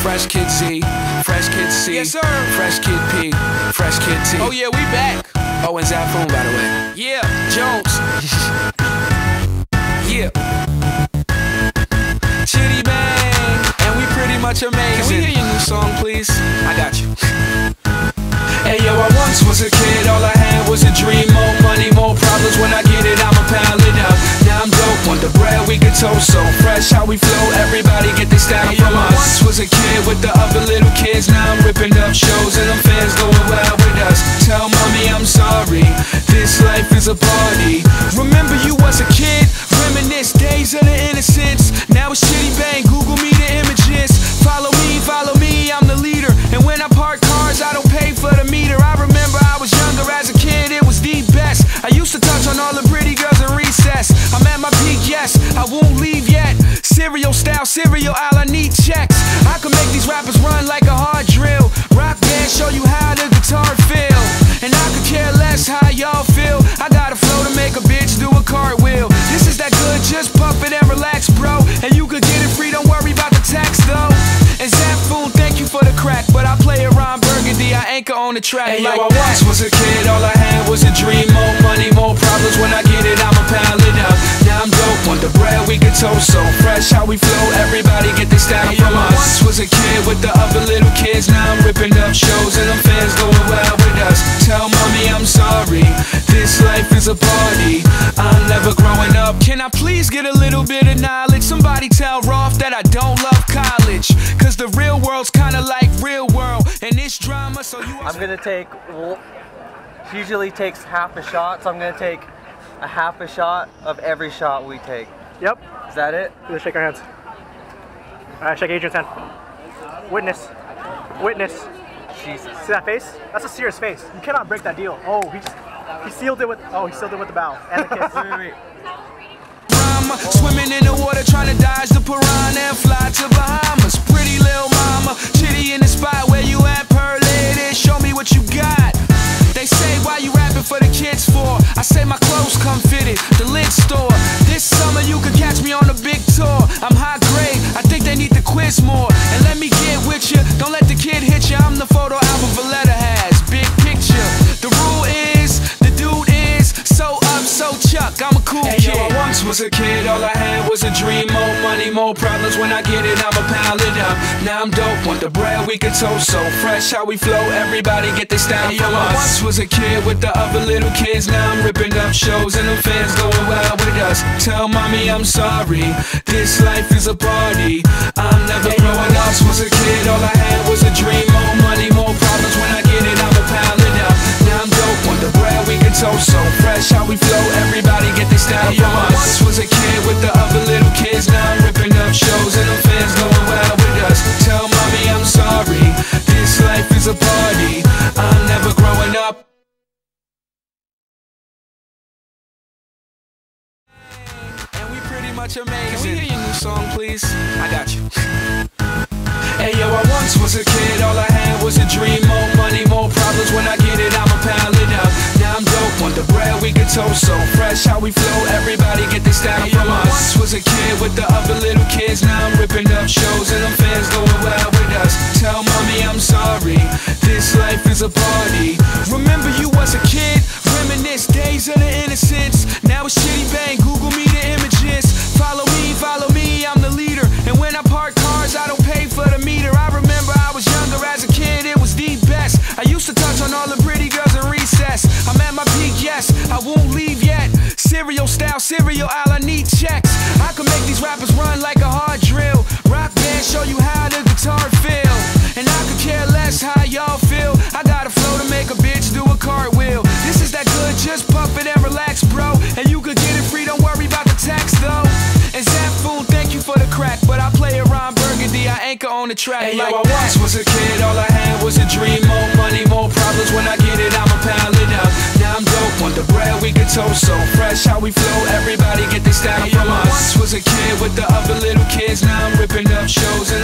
Fresh Kid Z, Fresh Kid C, yes sir, Fresh Kid P, Fresh Kid T. Oh yeah, we back. Oh, and Zafoon, by the way. Yeah, Jones. Yeah. Chitty bang, and we pretty much amazing. Can we hear your new song, please? I got you. Hey yo, I once was a kid, all I had was a dream. More money, more problems, when I get it, I'ma pile it up. Now I'm dope, on the bread we can toast, so fresh how we flow, everybody get this style from us. I once was a kid with the other little kids, now I'm ripping up shows and them fans going wild with us. Tell mommy I'm sorry, this life is a party. Remember you was a kid, reminisce days of the innocence. Now it's Chitty Bang, Google me the images. Follow me, I'm the leader. And when I park cars, I don't pay for the meter. I remember I was younger as a kid, it was the best. I used to touch on all the pretty girls in recess. I'm at my peak, yes, I won't leave yet. Cereal style, cereal aisle, I need checks. I can make these rappers run like a hard drill. Rock band, show you how the guitar feel. And I could care less how y'all feel. I got a flow to make a bitch do a cartwheel. This is that good, just puff it and relax, bro. And you could get it free, don't worry about the tax though. And Zafoon, thank you for the crack, but I play Ron Burgundy, I anchor on the track. Hey like yo, I once was a kid, all I had was a dream. More money, more problems, when I get it, I'ma pile it up. Now I'm dope, on the bread we can toast, so fresh how we flow, everybody get this style from us. I once was a kid with the other little kids, now I'm ripping up shows and them fans going wild with us. Tell mommy I'm sorry, this life is a party, I'm never growing up. Can I please get a little bit of knowledge? Somebody tell Rolf that I don't love college, cause the real world's kinda like real world, and it's drama, so you I'm gonna take, she usually takes half a shot, so I'm gonna take a half a shot of every shot we take. Yep. Is that it? Let's shake our hands. Alright, shake Adrian's hand. Witness. Witness. Jesus. See that face? That's a serious face. You cannot break that deal. Oh, he sealed it with, he sealed it with the bow and the kiss. Wait. Swimming in the water, trying to dodge the piranha and fly to Bahamas. Pretty little mama, Chitty in the spot where you at, pearl lady, show me what you got. They say, why you rapping for the kids for? I say my clothes come fitted, the lid store. This summer you could catch me on a big tour. I'm high grade, I think they need to quiz more. And let me get with you, don't let the kid hit you. I'm the photo album Valletta has, big picture. The rule is, the dude is so up, so Chuck, I'm a cool kid. Yo, I once was a kid, all I had was a dream. More money, more problems, when I get it, I'ma pile it up. Now I'm dope, on the bread we can toast, so fresh how we flow, everybody get this style from us. I once was a kid with the other little kids, now I'm ripping up shows and them fans going wild with us. Tell mommy I'm sorry, this life is a party, I'm never growing up. I was a kid, all I had was a dream. More money, more problems, when I get it, I'ma pile it up. Now I'm dope, on the bread we can toast, so fresh how we flow, everybody get this style from us. I once was a kid with the other little kids, now I'm ripping up shows and them fans going wild with us. Tell mommy I'm sorry, this life is a party, I'm never growing up. And we pretty much amazing. Can we hear your new song, please? I got you. Hey yo, I once was a kid, all I had was a dream. More money, more problems, when I get it, I'ma pile it up. Now I'm dope, on the bread we can toast, so fresh how we flow, everybody get this style from us. I once was a kid with the other little kids, now I'm ripping up shows and them fans going wild with us. Tell mommy I'm sorry, this life is a party. Remember you was a kid, reminisce days of the innocence. Now it's Chitty Bang, Google me the images. Follow me, I'm the leader. And when I park cars, I don't pay for the meter. I remember I was younger as a kid, it was the best. I used to touch on all the pretty girls in recess. I'm at my peak, yes, I won't leave yet. Cereal style, cereal aisle, I need checks. I can make these rappers run like a hard drill. Rock band, show you how the guitar feel. And I could care less how y'all feel. I got a flow to make a bitch do a cartwheel. This is that good, just puff it and relax, bro. And you could get it free, don't worry about the tax though. And Zafoon, thank you for the crack, but I play Ron Burgundy, I anchor on the track. Hey like yo, I once was a kid, all I had was a dream. More money, more problems, when I get it, I'ma pile it up. Now I'm dope, on the bread we can toast, so fresh how we flow, everybody get this style from us. I once was a kid with the other little kids, now I'm ripping up shows